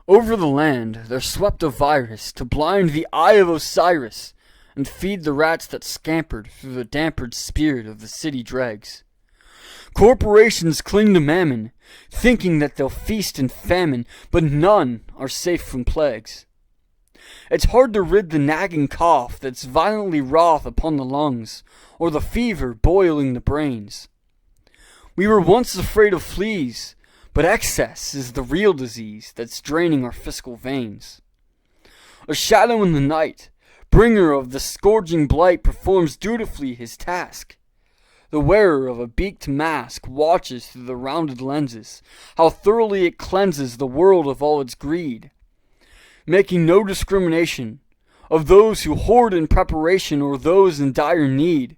Over the land there swept a virus to blind the eye of Osiris and feed the rats that scampered through the dampered spirit of the city dregs. Corporations cling to mammon, thinking that they'll feast in famine, but none are safe from plagues. It's hard to rid the nagging cough that's violently wroth upon the lungs, or the fever boiling the brains. We were once afraid of fleas, but excess is the real disease that's draining our fiscal veins. A shadow in the night, bringer of the scourging blight, performs dutifully his task. The wearer of a beaked mask watches through the rounded lenses, how thoroughly it cleanses the world of all its greed, making no discrimination of those who hoard in preparation or those in dire need.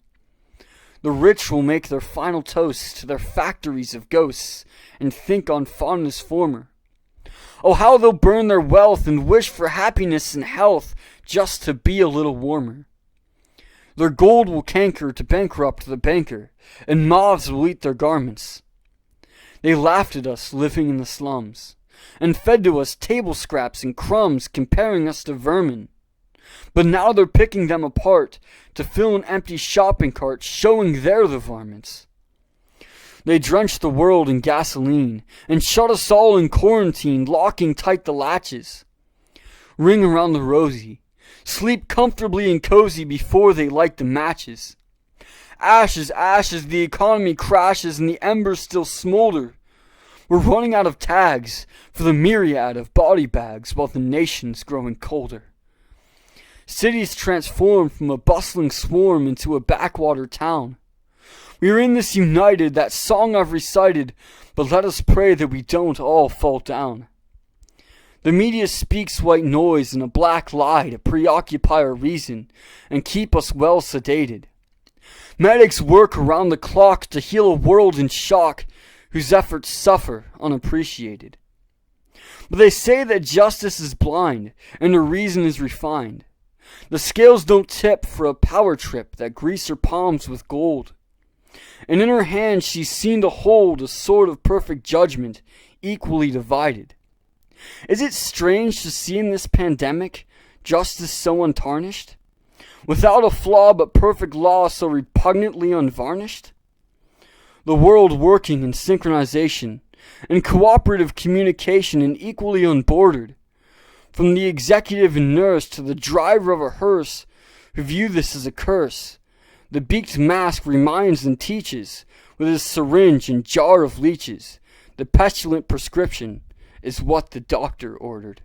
The rich will make their final toast to their factories of ghosts and think on fondness former. Oh, how they'll burn their wealth and wish for happiness and health just to be a little warmer. Their gold will canker to bankrupt the banker, and moths will eat their garments. They laughed at us living in the slums, and fed to us table scraps and crumbs, comparing us to vermin. But now they're picking them apart to fill an empty shopping cart, showing they're the varmints. They drench the world in gasoline and shut us all in quarantine, locking tight the latches. Ring around the rosy, sleep comfortably and cozy before they light the matches. Ashes, ashes, the economy crashes and the embers still smolder. We're running out of tags for the myriad of body bags while the nation's growing colder. Cities transform from a bustling swarm into a backwater town. We are in this united, that song I've recited, but let us pray that we don't all fall down. The media speaks white noise and a black lie to preoccupy our reason and keep us well sedated. Medics work around the clock to heal a world in shock whose efforts suffer unappreciated. But they say that justice is blind and the reason is refined. The scales don't tip for a power trip that grease her palms with gold. And in her hand she's seen to hold a sword of perfect judgment, equally divided. Is it strange to see in this pandemic justice so untarnished, without a flaw but perfect law so repugnantly unvarnished? The world working in synchronization and cooperative communication and equally unbordered, from the executive and nurse to the driver of a hearse who view this as a curse. The beaked mask reminds and teaches, with his syringe and jar of leeches, the pestilent prescription is what the doctor ordered.